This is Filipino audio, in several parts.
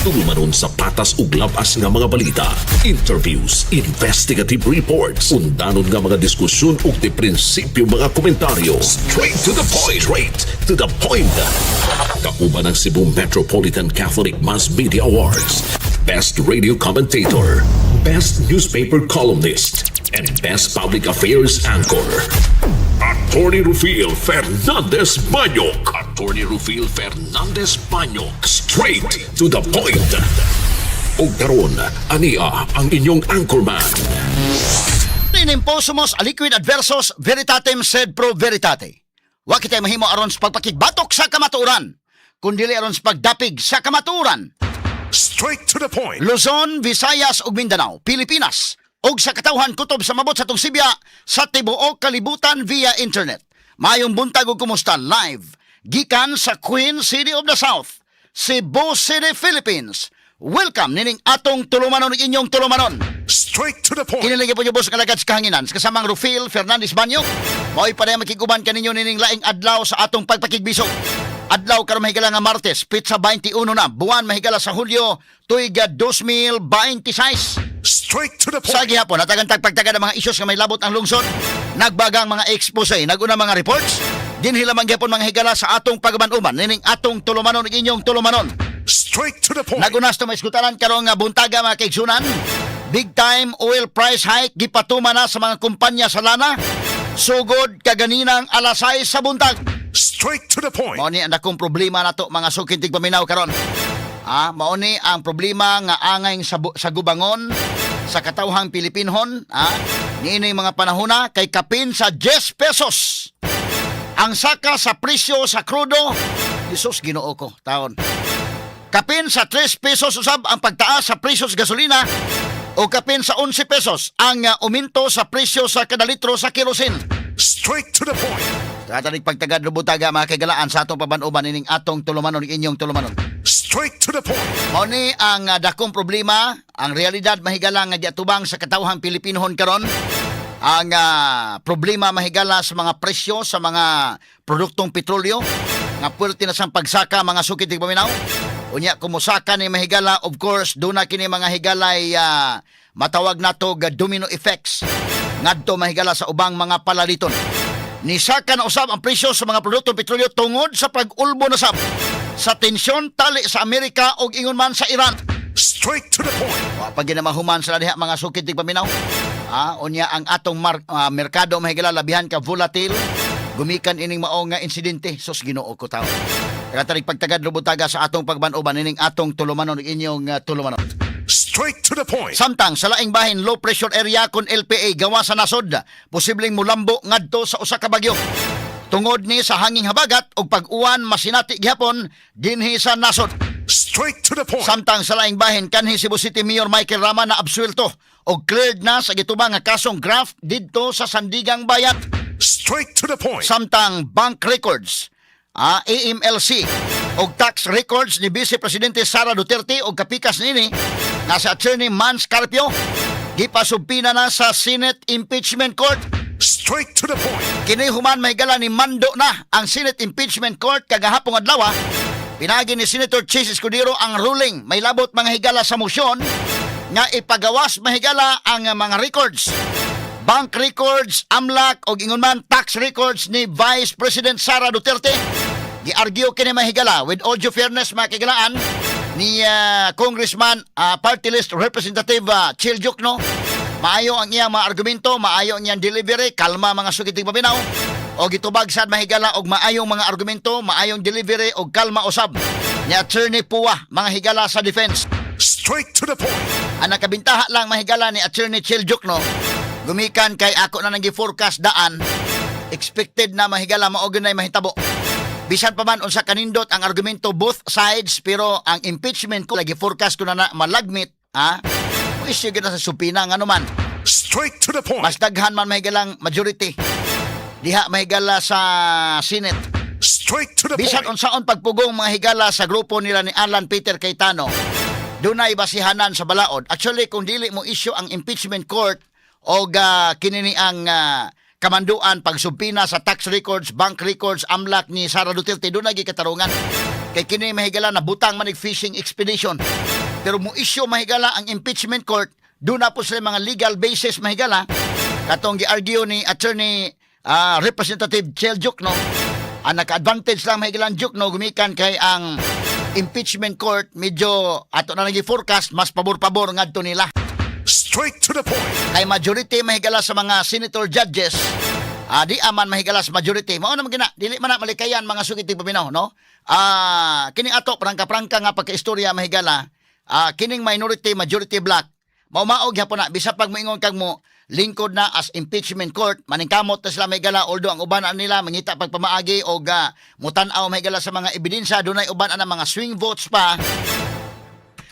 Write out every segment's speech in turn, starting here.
Tulumanon sa patas ug labas nga mga balita, interviews, investigative reports, undanon nga mga diskusyon ug de prinsipyo mga komentaryo. Straight to the point. Straight to the point. Kauban ng Cebu Metropolitan Catholic Mass Media Awards, Best Radio Commentator, Best Newspaper Columnist, and Best Public Affairs Anchor. Attorney Rufil Fernandez Banyok. Attorney Rufil Fernandez Banyok. Straight to the point. O karon, ania ang inyong anchorman. Inimposumos aliquid adversos veritatem sed pro veritate. Wa kitay mahimo aron sa pagpakigbatok sa kamatuoran, kundi aron sa pagdapig sa kamatuoran. Straight to the point. Luzon, Visayas ug Mindanao, Pilipinas, ug sa katawhan kutob sa mabot sa tong Sibya sa tibuok kalibutan via internet. Mayong buntag ug kumusta live gikan sa Queen City of the South, Cebu City, Philippines. Welcome nining atong tulumanon ug inyong tulumanon. Straight to the point. Kinilagay po niyo boss kalagad sa kahanginan kasamang Rufil Fernandez Banyok. Mao'y pa rin makiguban kaninyo nining laing adlaw sa atong pagpakigbisog. Adlaw karon mahigala nga Martes, pitsa 21 na, buwan mahigala sa Hulyo, tuig 2026. Straight to the Sa point. gihapon, natagang tagpagtaga ng mga isyos nga may labot ang lungsod, nagbagang mga expose, naguna mga reports, dinhila man gihapon mga higala sa atong pagbanuman, nining atong tulumanon ug inyong tulumanon. Straight to the point. Nagunas to maisgutanan karong nga buntaga mga kaigsunan. Big time oil price hike gipatuma na sa mga kumpanya sa lana. Sugod kaganinang alasay sa buntag. Straight to the point. Mao ni ang dakong problema nato mga sukintig paminaw karon. Mao ni ang problema nga angay sa gubangon sa katawhang Pilipinhon, niini mga panahona kay kapin sa 10 pesos. Ang saka sa presyo sa krudo, Jesus Ginoo ko, taon. Kapin sa 3 pesos usab ang pagtaas sa presyo sa gasolina o kapin sa 11 pesos ang uminto sa presyo sa kada litro sa kerosene. Straight to the point. Tatanig pagtagad lubutaga mga kagalaan sa atong pabanuban ining atong tulumanon ug inyong tulumanon. Straight to the point. Mao ni ang dakong problema, ang realidad mahigala nga giatubang sa katawhang Pilipinhon karon. Ang problema mahigala sa mga presyo sa mga produktong petrolyo nga puwerte na sang pagsaka mga sukid tig paminaw. Unya kumusaka ni mahigala, of course, doon na kini mga higalay matawag nato ga domino effects ngadto mahigala sa ubang mga palaliton. Nisaka na usab ang presyo sa mga produktong petrolyo tungod sa pag-ulbo na sab sa tensyon tali sa Amerika o ingon man sa Iran. Straight to the point. Pag ginamahuman sila diha mga sukid tig paminaw. Unya ang atong merkado mahigala labihan ka volatile. Gumikan ining mao nga insidente, sus Ginoo ko tawo. Kaya tanig pagtagad lubutaga sa atong pagbanuban ining atong tulumanon ug inyong tulumanon. Straight to the point. Samtang sa laing bahin low pressure area kon LPA gawa sa nasod, posibleng mulambo ngadto sa usa ka bagyo. Tungod ni sa hanging habagat ug pag-uwan masinati gihapon dinhi sa nasod. Straight to the point. Samtang sa laing bahin kanhi Cebu City Mayor Michael Rama na absuelto og cleared na sa gitubang nga kasong graft didto sa Sandigang Bayan. Straight to the point. Samtang bank records, AMLC og tax records ni Vice Presidente Sara Duterte og kapikas nini nga sa Attorney Mans Carpio gipasubpina na sa Senate Impeachment Court. Straight to the point. Kini human mahigala ni mando na ang Senate Impeachment Court kagahapong adlaw. Pinagi ni Senator Chis Escudero ang ruling may labot mga higala sa motion nga ipagawas mahigala ang mga records. Bank records, AMLAC o ingon man tax records ni Vice President Sara Duterte. Giargyo kini mahigala with audio fairness makigalaan ni Congressman Party List Representative Chiljuk no. Maayo ang iyang mga argumento, maayo ang iyang delivery, kalma mga sukiting paminaw. O gitubag sad mahigala og maayong mga argumento, maayong delivery og kalma usab ni Attorney Puwa mga higala sa defense. Straight to the point. Ang nakabintaha lang mahigala ni Attorney Chiljuk no. Gumikan kay ako na nang gi-forecast daan, expected na mahigala maognay mahitabo. Bisan pa man unsa kanindot ang argumento both sides, pero ang impeachment ko lagi forecast ko na malagmit, issue gina sa supina ngano man. Straight to the point. Mas daghan man mahigalang majority. Diha mahigala sa Senate. Straight to the Bisan point. unsaon pagpugong mga higala sa grupo nila ni Alan Peter Cayetano, dunay basihanan sa balaod. Actually kung dili mo issue ang impeachment court o kinini ang kamanduan pagsubpina sa tax records, bank records, AMLAC ni Sara Duterte, doon naging katarungan. kay kini mahigala na butang manig fishing expedition. Pero mo issue mahigala ang impeachment court, doon na po sila mga legal basis mahigala. Katong gi-argue ni attorney Representative Chel Jukno, ang naka-advantage lang mahigala ang Jukno gumikan kay ang impeachment court medyo ato na nagi-forecast mas pabor-pabor ngadto nila. Straight to the point. Kay majority mahigala sa mga senator judges, di aman mahigala sa majority. Mao naman gina, dili man na malikayan mga sugiti paminaw, no? Kining ato prangka-prangka nga pagkaistorya mahigala, kining minority majority black. Mao-maog gyapon na bisa pag moingon kag mo lingkod na as impeachment court, maningkamot na sila mahigala although ang uban nila mangita pagpamaagi o mutan-aw mahigala sa mga ebidensya, dunay uban ana mga swing votes pa.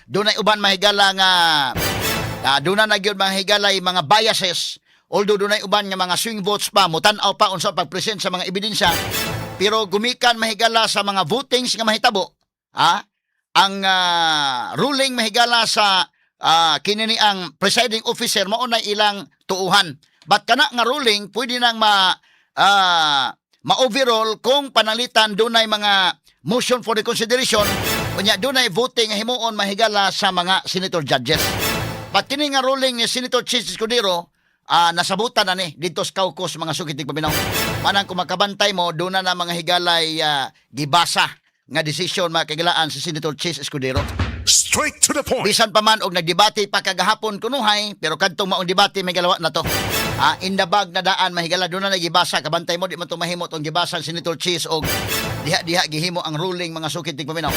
Dunay uban mahigala nga doon na nagyod mga higalay mga biases, although doon ay uban nga mga swing votes pa, mutanaw pa unsa pag-present sa mga ebidensya, pero gumikan mahigala sa mga votings nga mahitabo, ang ruling mahigala sa kinini ang presiding officer mao na ilang tuuhan. But kana nga ruling pwede nang ma-overall kung panalitan doon ay mga motion for reconsideration, unya doon ay voting nga himuon mahigala sa mga senator judges. But kini nga ruling ni Senator Chis Escudero, nasabutan na ni dito sa caucus mga sukitig paminaw. Manang kung makabantay mo, doon na mga higalay gibasa nga desisyon makagilaan si Senator Chis Escudero. Straight to the point. Bisan pa man og nagdebate pa kagahapon kunuhay, pero kadtong maong debate may galawa na to. In the bag na daan mahigala doon na nagibasa, kabantay mo di man to mahimo tong gibasa si Senator Chis og diha gihimo ang ruling mga sukitig paminaw.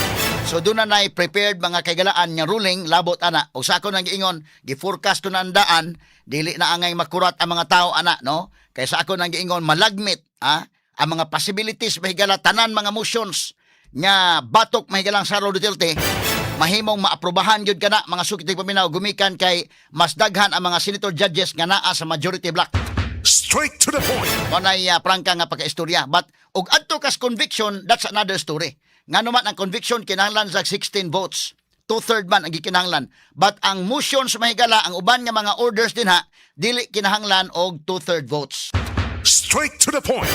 So doon na prepared mga kagalaan nga ruling labot ana. Og sa ako nang giingon, gi-forecast to na ang daan, dili na angay makurat ang mga tao ana, no? Kaysa ako nang giingon malagmit ang mga possibilities mahigala tanan mga motions nga batok mahigalang Sara Duterte, mahimong maaprobahan gyud kana mga sukitig paminaw gumikan kay mas daghan ang mga senator judges nga naa sa majority black. Straight to the point. Manay prangka nga pagkaistorya. But og adto kas conviction, that's another story. Nga naman ang conviction kinahanglan sa 16 votes. 2/3 man ang gikinahanglan. But ang motions mahigala, ang uban nga mga orders din dili kinahanglan og 2/3 votes. Straight to the point.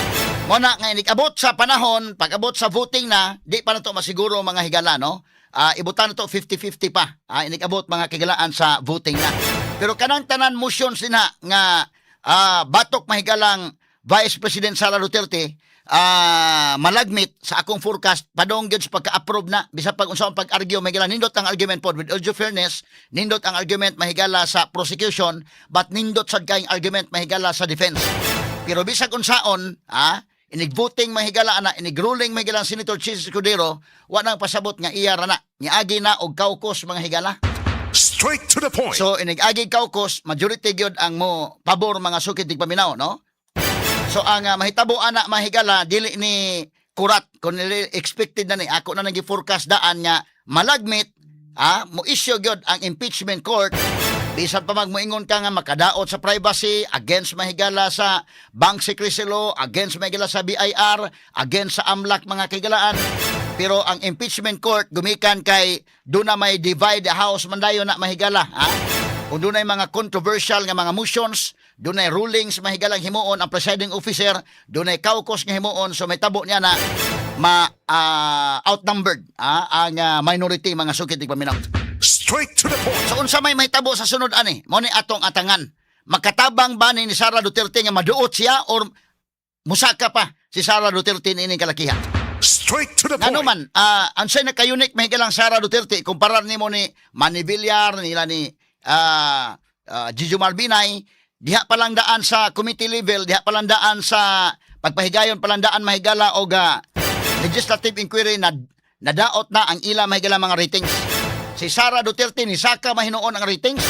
Muna nga inikabot sa panahon, pag-abot sa voting na, di pa na to masiguro mga higala, no? Ibutan na to 50-50 pa. Inikabot mga kigalaan sa voting na. Pero kanang tanan motions din nga batok mahigalang Vice President Sara Duterte, malagmit sa akong forecast padong gyud sa pagka-approve na bisa pag unsa ang pag-argue mahigala nindot ang argument pod with all due fairness, nindot ang argument mahigala sa prosecution, but nindot sad kayong argument mahigala sa defense. Pero bisag unsaon, inig-voting mahigala ana, inig-ruling mahigala Senator Chis Escudero, wa nang pasabot nga iya ra na, niagi na og caucus mga higala. Straight to the point. So inig-agi caucus, majority gyud ang mo pabor mga sukitig paminaw, no? So ang mahitabo ana mahigala dili ni kurat kun expected na ni ako na nagi-forecast daan nga malagmit mo issue gyud ang impeachment court. Bisan pa magmoingon ka nga makadaot sa privacy, against mahigala sa bank secrecy law, against mahigala sa BIR, against sa AMLAC mga kigalaan. Pero ang impeachment court gumikan kay doon na may divide the house mandayo na mahigala. Kung doon ay mga controversial nga mga motions, doon ay rulings mahigalang himuon ang presiding officer, doon ay caucus nga himuon, so may tabo niya na outnumbered ang minority mga sukitig paminaw. Straight to the point. So unsa may mahitabo sa sunod ani? Mo ni atong atangan. Makatabang ba ni Sara Duterte nga maduot siya or musaka pa si Sara Duterte nining kalakihan? Straight to the point. Ano man, ang siya naka-unique mahigalang Sara Duterte kumparar nimo ni Manny Villar, nila ni Gigi Marbinay, diha palang daan sa committee level, diha palang daan sa pagpahigayon palang daan mahigala og legislative inquiry na nadaot na ang ila mahigala mga ratings. Si Sara Duterte ni saka mahinuon ang ratings.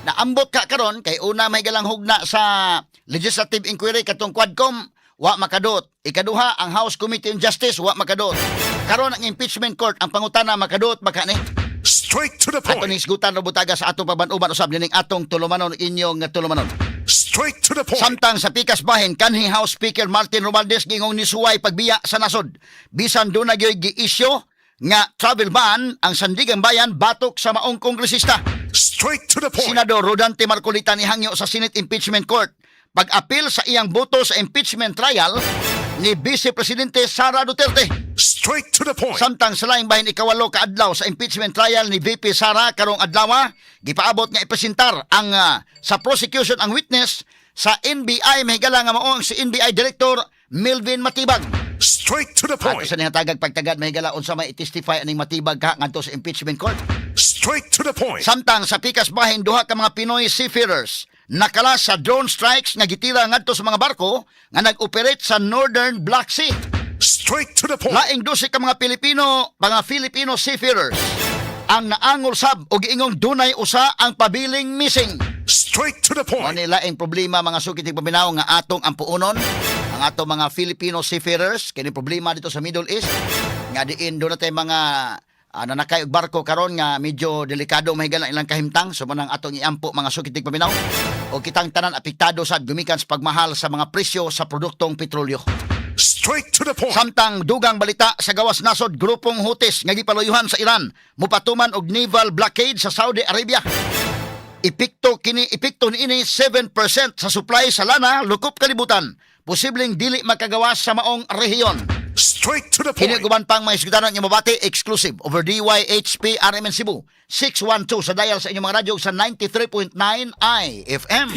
Naambot ka karon kay una mahigalang hugna sa legislative inquiry katong Quadcom, wa makadot. Ikaduha ang House Committee on Justice, wa makadot. Karon ang impeachment court, ang pangutana makadot baka ni. Straight to the point. Ato ning isgutan ro butaga sa atong pabanuban usab ning atong tulumanon inyong tulumanon. Straight to the point. Samtang sa pikas bahin kanhi House Speaker Martin Romualdez gingong nisuway pagbiya sa nasod. Bisan do na gyud gi-issue nga travel ban ang Sandigan Bayan batok sa maong kongresista. Straight to the point. Senador Rodante Marcolita ni hangyo sa Senate Impeachment Court pag-apil sa iyang boto sa impeachment trial ni Vice Presidente Sara Duterte. Straight to the point. Samtang sa laing bahin ikawalo ka adlaw sa impeachment trial ni VP Sara karong adlaw, gipaabot nga ipresentar ang sa prosecution ang witness sa NBI mahigala nga mao ang si NBI Director Melvin Matibag. Straight to the Ato point. sa nihatagag pagtagad mahigala unsa may i-testify aning Matibag ka ngadto sa impeachment court. Straight to the point. Samtang sa pikas bahin duha ka mga Pinoy seafarers nakala sa drone strikes nga gitira ngadto sa mga barko nga nag-operate sa Northern Black Sea. Straight to the point. Laing 12 ka mga Filipino seafarers ang naangol sab og giingong dunay usa ang pabiling missing. Straight to the point. Ani laing problema mga sukiting paminaw nga atong ang puunon ang atong mga Filipino seafarers kini problema dito sa Middle East nga diin do na tay mga nanakay og barko karon nga medyo delikado mahigala ilang kahimtang so manang atong iampo mga sukiting paminaw o kitang tanan apektado sad gumikan sa pagmahal sa mga presyo sa produktong petrolyo. Straight to the point. Samtang dugang balita sa gawas nasod grupong Houthis nga gipaluyuhan sa Iran mupatuman og naval blockade sa Saudi Arabia. Epekto niini 7% sa supply sa lana lukop kalibutan. Posibleng dili makagawas sa maong rehiyon. Straight to the Kini point. guban pang mga isgudanan nga mabati exclusive over DYHP RMN Cebu 612 sa dial sa inyong mga radyo sa 93.9 IFM.